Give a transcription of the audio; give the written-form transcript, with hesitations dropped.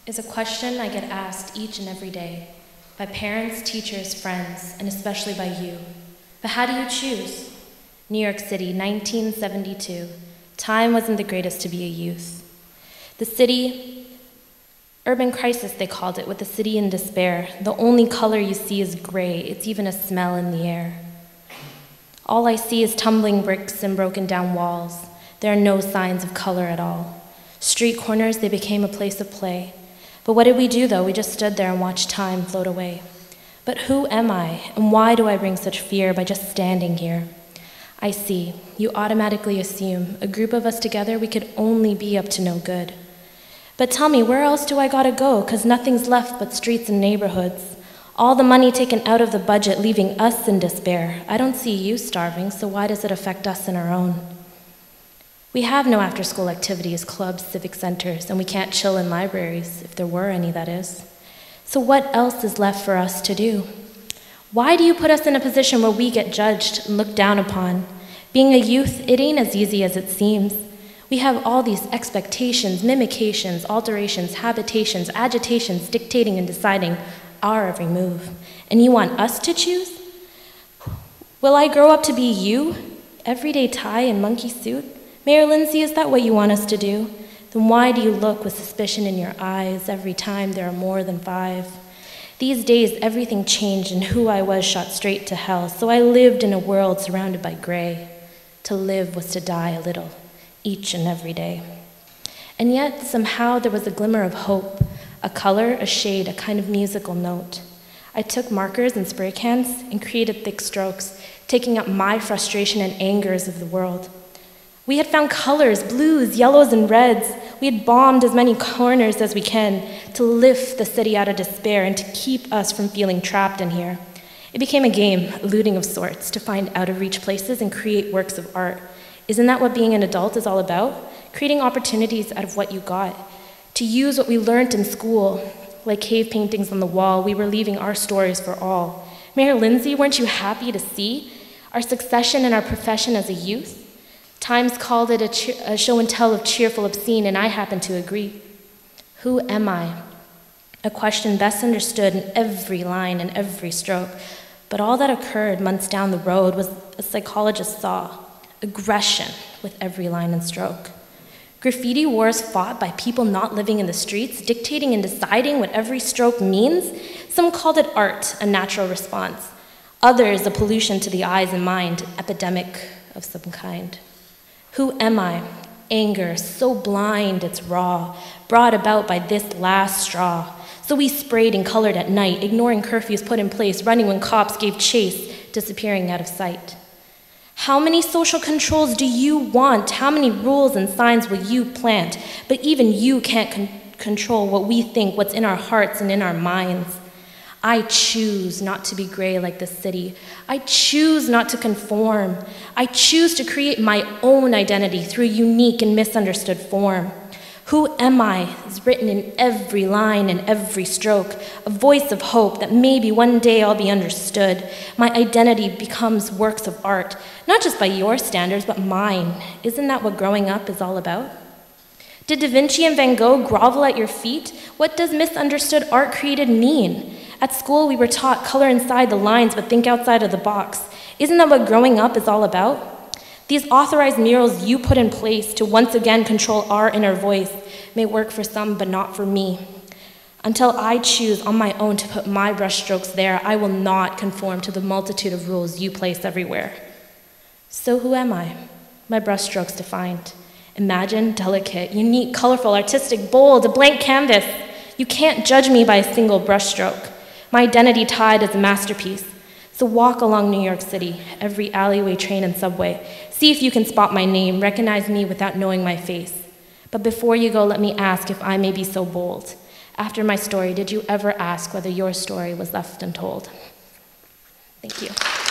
is a question I get asked each and every day by parents, teachers, friends, and especially by you. But how do you choose? New York City, 1972. Time wasn't the greatest to be a youth. The city, urban crisis they called it, with the city in despair. The only color you see is gray. It's even a smell in the air. All I see is tumbling bricks and broken down walls. There are no signs of color at all. Street corners, they became a place of play. But what did we do, though? We just stood there and watched time float away. But who am I, and why do I bring such fear by just standing here? I see. You automatically assume, a group of us together, we could only be up to no good. But tell me, where else do I gotta go? 'Cause nothing's left but streets and neighborhoods. All the money taken out of the budget, leaving us in despair. I don't see you starving, so why does it affect us in our own? We have no after-school activities, clubs, civic centers, and we can't chill in libraries, if there were any, that is. So what else is left for us to do? Why do you put us in a position where we get judged and looked down upon? Being a youth, it ain't as easy as it seems. We have all these expectations, mimications, alterations, habitations, agitations, dictating and deciding our every move. And you want us to choose? Will I grow up to be you? Everyday tie and monkey suit? Mayor Lindsay, is that what you want us to do? Then why do you look with suspicion in your eyes every time there are more than 5? These days, everything changed and who I was shot straight to hell, so I lived in a world surrounded by gray. To live was to die a little, each and every day. And yet, somehow, there was a glimmer of hope, a color, a shade, a kind of musical note. I took markers and spray cans and created thick strokes, taking up my frustration and angers of the world. We had found colors, blues, yellows, and reds. We had bombed as many corners as we can to lift the city out of despair and to keep us from feeling trapped in here. It became a game, a looting of sorts, to find out-of-reach places and create works of art. Isn't that what being an adult is all about? Creating opportunities out of what you got. To use what we learned in school, like cave paintings on the wall, we were leaving our stories for all. Mayor Lindsay, weren't you happy to see our succession in our profession as a youth? Times called it a show and tell of cheerful obscene, and I happen to agree. Who am I? A question best understood in every line and every stroke. But all that occurred months down the road was, a psychologist saw, aggression with every line and stroke. Graffiti wars fought by people not living in the streets, dictating and deciding what every stroke means. Some called it art, a natural response. Others, a pollution to the eyes and mind, an epidemic of some kind. Who am I? Anger, so blind it's raw, brought about by this last straw. So we sprayed and colored at night, ignoring curfews put in place, running when cops gave chase, disappearing out of sight. How many social controls do you want? How many rules and signs will you plant? But even you can't control what we think, what's in our hearts and in our minds. I choose not to be gray like the city. I choose not to conform. I choose to create my own identity through a unique and misunderstood form. Who am I is written in every line and every stroke, a voice of hope that maybe one day I'll be understood. My identity becomes works of art, not just by your standards, but mine. Isn't that what growing up is all about? Did Da Vinci and Van Gogh grovel at your feet? What does misunderstood art created mean? At school, we were taught color inside the lines, but think outside of the box. Isn't that what growing up is all about? These authorized murals you put in place to once again control our inner voice may work for some, but not for me. Until I choose on my own to put my brushstrokes there, I will not conform to the multitude of rules you place everywhere. So who am I? My brushstrokes defined. Imagine, delicate, unique, colorful, artistic, bold, a blank canvas. You can't judge me by a single brushstroke. My identity tied as a masterpiece. So walk along New York City, every alleyway, train, and subway. See if you can spot my name, recognize me without knowing my face. But before you go, let me ask if I may be so bold. After my story, did you ever ask whether your story was left untold? Thank you.